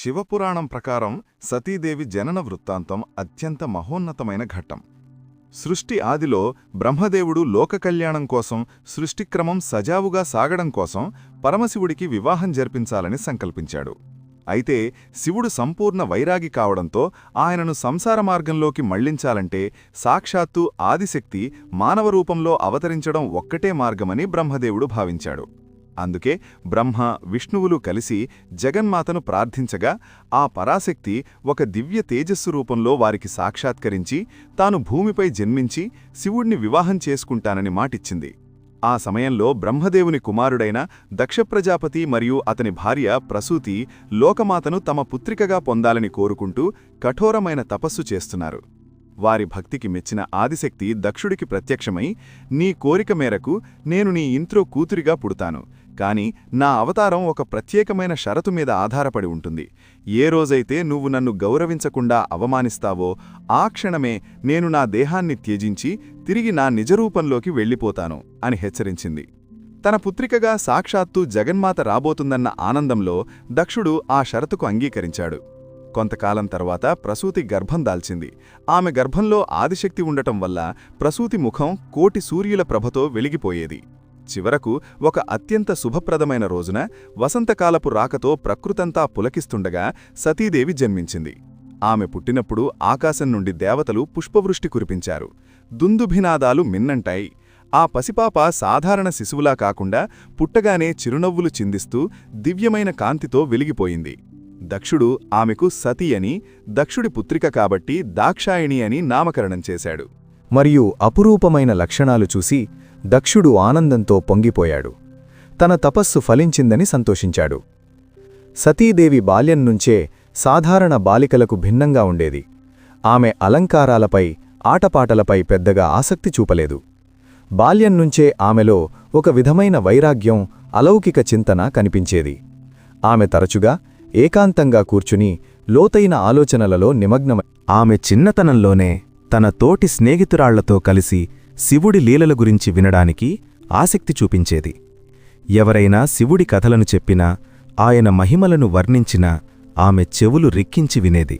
శివపురాణం ప్రకారం సతీదేవి జనన వృత్తాంతం అత్యంత మహోన్నతమైన ఘట్టం. సృష్టి ఆదిలో బ్రహ్మదేవుడు లోకకల్యాణం కోసం, సృష్టిక్రమం సజావుగా సాగడం కోసం పరమశివుడికి వివాహం జరిపించాలని సంకల్పించాడు. అయితే శివుడు సంపూర్ణ వైరాగి కావడంతో ఆయనను సంసార మార్గంలోకి మళ్లించాలంటే సాక్షాత్తు ఆదిశక్తి మానవ రూపంలో అవతరించడం ఒక్కటే మార్గమని బ్రహ్మదేవుడు భావించాడు. అందుకే బ్రహ్మ, విష్ణువులు కలిసి జగన్మాతను ప్రార్థించగా ఆ పరాశక్తి ఒక దివ్య తేజస్సు రూపంలో వారికి సాక్షాత్కరించి తాను భూమిపై జన్మించి శివుణ్ణి వివాహం చేసుకుంటానని మాటిచ్చింది. ఆ సమయంలో బ్రహ్మదేవుని కుమారుడైన దక్షప్రజాపతి మరియు అతని భార్య ప్రసూతి లోకమాతను తమ పుత్రికగా పొందాలని కోరుకుంటూ కఠోరమైన తపస్సు చేస్తున్నారు. వారి భక్తికి మెచ్చిన ఆదిశక్తి దక్షుడికి ప్రత్యక్షమై, నీ కోరిక మేరకు నేను నీ ఇంట్లో కూతురిగా పుడతాను, కాని నా అవతారం ఒక ప్రత్యేకమైన షరతు మీద ఆధారపడి ఉంటుంది. ఏ రోజైతే నువ్వు నన్ను గౌరవించకుండా అవమానిస్తావో ఆ క్షణమే నేను నా దేహాన్ని త్యజించి తిరిగి నా నిజరూపంలోకి వెళ్ళిపోతాను అని హెచ్చరించింది. తన పుత్రికగా సాక్షాత్తు జగన్మాత రాబోతుందన్న ఆనందంలో దక్షుడు ఆ షరతుకు అంగీకరించాడు. కొంతకాలం తర్వాత ప్రసూతి గర్భం దాల్చింది. ఆమె గర్భంలో ఆదిశక్తి ఉండటం వల్ల ప్రసూతి ముఖం కోటి సూర్యుల ప్రభతో వెలిగిపోయేది. చివరకు ఒక అత్యంత శుభప్రదమైన రోజున వసంతకాలపు రాకతో ప్రకృతంతా పులకిస్తుండగా సతీదేవి జన్మించింది. ఆమె పుట్టినప్పుడు ఆకాశం నుండి దేవతలు పుష్పవృష్టి కురిపించారు. దుందుభినాదాలు మిన్నంటాయి. ఆ పసిపాప సాధారణ శిశువులా కాకుండా పుట్టగానే చిరునవ్వులు చిందిస్తూ దివ్యమైన కాంతితో వెలిగిపోయింది. దక్షుడు ఆమెకు సతి అని, దక్షుడి పుత్రిక కాబట్టి దాక్షాయిణి అని నామకరణం చేశాడు. మరియు అపురూపమైన లక్షణాలు చూసి దక్షుడు ఆనందంతో పొంగిపోయాడు. తన తపస్సు ఫలించిందని సంతోషించాడు. సతీదేవి బాల్యం నుంచే సాధారణ బాలికలకు భిన్నంగా ఉండేది. ఆమె అలంకారాలపై, ఆటపాటలపై పెద్దగా ఆసక్తి చూపలేదు. బాల్యం నుంచే ఆమెలో ఒక విధమైన వైరాగ్యం, అలౌకిక చింతన కనిపించేది. ఆమె తరచుగా ఏకాంతంగా కూర్చుని లోతైన ఆలోచనలలో నిమగ్నమై, ఆమె చిన్నతనంలోనే తన తోటి స్నేహితురాళ్లతో కలిసి శివుడి లీలల గురించి వినడానికి ఆసక్తి చూపించేది. ఎవరైనా శివుడి కథలను చెప్పినా, ఆయన మహిమలను వర్ణించినా ఆమె చెవులు రిక్కించి వినేది.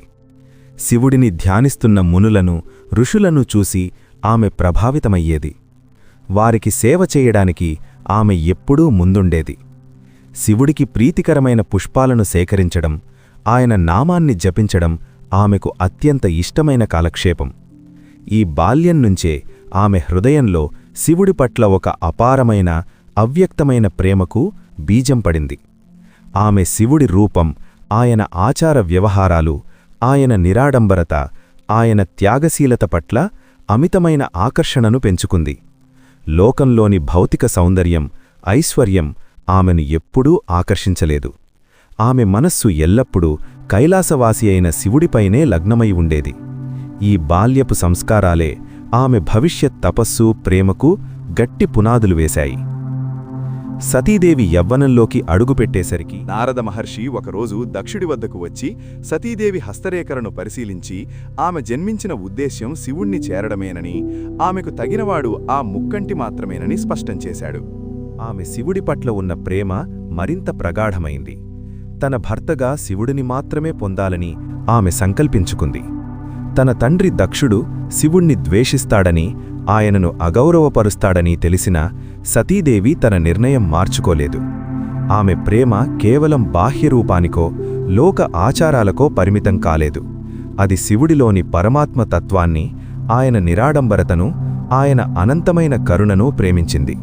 శివుడిని ధ్యానిస్తున్న మునులను, ఋషులను చూసి ఆమె ప్రభావితమయ్యేది. వారికి సేవ చేయడానికి ఆమె ఎప్పుడూ ముందుండేది. శివుడికి ప్రీతికరమైన పుష్పాలను సేకరించడం, ఆయన నామాన్ని జపించడం ఆమెకు అత్యంత ఇష్టమైన కాలక్షేపం. ఈ బాల్యం నుంచే ఆమె హృదయంలో శివుడి పట్ల ఒక అపారమైన, అవ్యక్తమైన ప్రేమకు బీజం పడింది. ఆమె శివుడి రూపం, ఆయన ఆచార వ్యవహారాలు, ఆయన నిరాడంబరత, ఆయన త్యాగశీలత పట్ల అమితమైన ఆకర్షణను పెంచుకుంది. లోకంలోని భౌతిక సౌందర్యం, ఐశ్వర్యం ఆమెను ఎప్పుడూ ఆకర్షించలేదు. ఆమె మనస్సు ఎల్లప్పుడూ కైలాసవాసి అయిన శివుడిపైనే లగ్నమై ఉండేది. ఈ బాల్యపు సంస్కారాలే ఆమె భవిష్యత్ తపస్సు, ప్రేమకు గట్టి పునాదులు వేశాయి. సతీదేవి యవ్వనంలోకి అడుగుపెట్టేసరికి నారద మహర్షి ఒకరోజు దక్షుడి వద్దకు వచ్చి సతీదేవి హస్తరేఖలను పరిశీలించి ఆమె జన్మించిన ఉద్దేశ్యం శివుణ్ణి చేరడమేనని, ఆమెకు తగినవాడు ఆ ముక్కంటి మాత్రమేనని స్పష్టం చేశాడు. ఆమె శివుడి పట్ల ఉన్న ప్రేమ మరింత ప్రగాఢమైంది. తన భర్తగా శివుడిని మాత్రమే పొందాలని ఆమె సంకల్పించుకుంది. తన తండ్రి దక్షుడు శివుణ్ణి ద్వేషిస్తాడని, ఆయనను అగౌరవపరుస్తాడని తెలిసిన సతీదేవి తన నిర్ణయం మార్చుకోలేదు. ఆమె ప్రేమ కేవలం బాహ్యరూపానికో, లోక ఆచారాలకో పరిమితం కాలేదు. అది శివుడిలోని పరమాత్మ తత్వాన్ని, ఆయన నిరాడంబరతను, ఆయన అనంతమైన కరుణను ప్రేమించింది.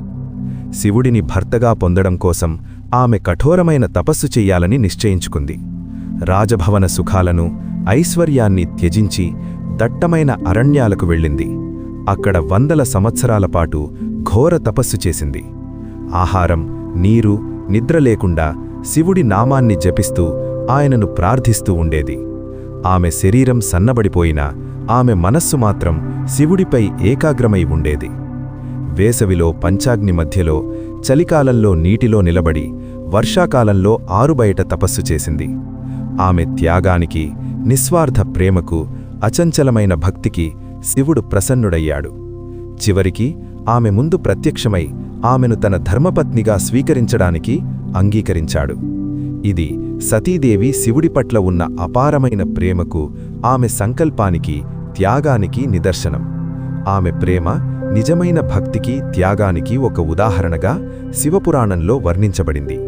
శివుడిని భర్తగా పొందడం కోసం ఆమె కఠోరమైన తపస్సు చెయ్యాలని నిశ్చయించుకుంది. రాజభవన సుఖాలను, ఐశ్వర్యాన్ని త్యజించి దట్టమైన అరణ్యాలకు వెళ్ళింది. అక్కడ 100 సంవత్సరాల పాటు ఘోర తపస్సు చేసింది. ఆహారం, నీరు, నిద్ర లేకుండా శివుడి నామాన్ని జపిస్తూ ఆయనను ప్రార్థిస్తూ ఉండేది. ఆమె శరీరం సన్నబడిపోయినా ఆమె మనస్సు మాత్రం శివుడిపై ఏకాగ్రమై ఉండేది. వేసవిలో పంచాగ్ని మధ్యలో, చలికాలంలో నీటిలో నిలబడి, వర్షాకాలంలో ఆరుబయట తపస్సు చేసింది. ఆమె త్యాగానికి, నిస్వార్థ ప్రేమకు, అచంచలమైన భక్తికి శివుడు ప్రసన్నుడయ్యాడు. చివరికి ఆమె ముందు ప్రత్యక్షమై ఆమెను తన ధర్మపత్నిగా స్వీకరించడానికి అంగీకరించాడు. ఇది సతీదేవి శివుడి పట్ల ఉన్న అపారమైన ప్రేమకు, ఆమె సంకల్పానికి, త్యాగానికి నిదర్శనం. ఆమె ప్రేమ నిజమైన భక్తికి, త్యాగానికి ఒక ఉదాహరణగా శివపురాణంలో వర్ణించబడింది.